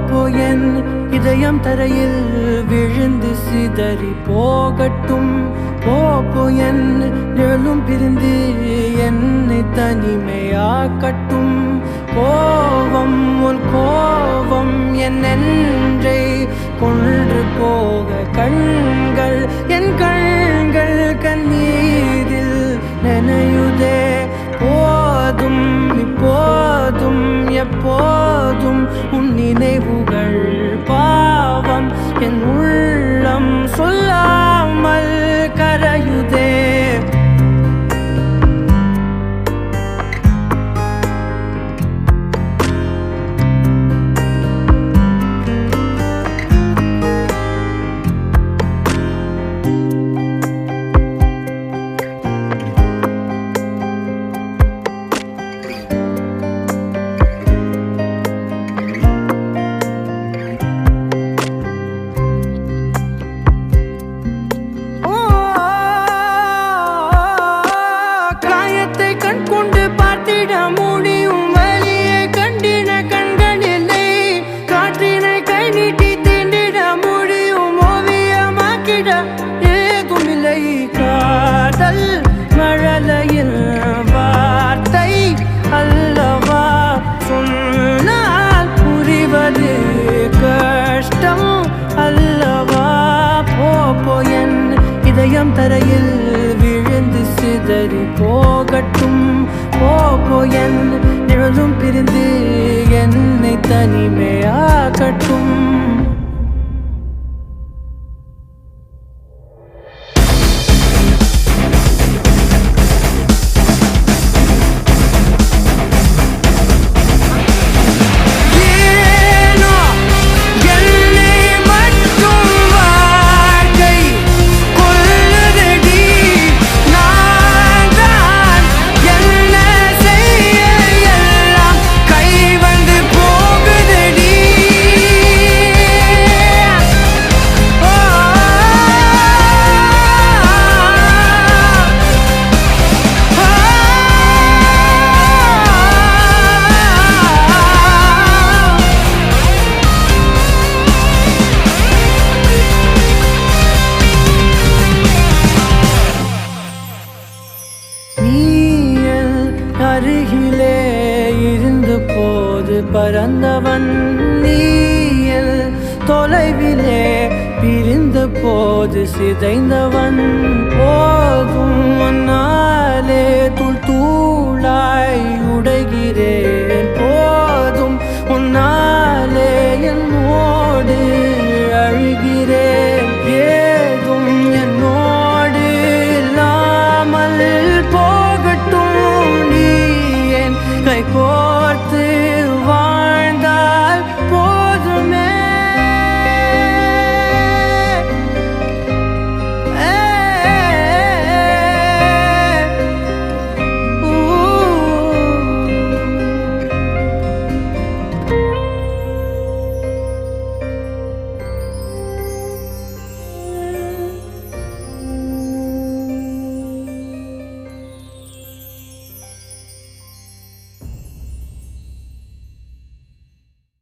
போ என் இதயம் தரையில் விழுந்து சிதறி போகட்டும். போ என் நிழலும் பிரிந்து என்னை தனிமையாக்கட்டும். கோவம் உன் கோவம் என் நெஞ்சை கொன்று போக கண்கள் என் கண்கள் கண்ணீரில் நனையுதே. போதும் இப்போதும் எப்போதும் உன் நினைவுகள் பாவம் என் உள்ளம் சொல்லாமல் கரையுதே. காதல் மழலையில் வார்த்தை அல்லவா சொன்னால் புரிவது கஷ்டம் அல்லவா. போ என் இதயம் தரையில் விழுந்து சிதறி போகட்டும். போ என் நிழலும் பிரிந்து என்னை தனிமையாகட்டும். அருகிலே இருந்த போது பறந்தவன் நீயல், தொலைவிலே பிரிந்த போது சிதைந்தவன். போதும் முன்னாலே தூள் தூளாய் உடைகிறேன். போதும் உன்னாலே என்னோடு அழுகிறேன். ஏதும் என்னோடு இல்லாமல் போகட்டும். நீ என் கை கோர்த்து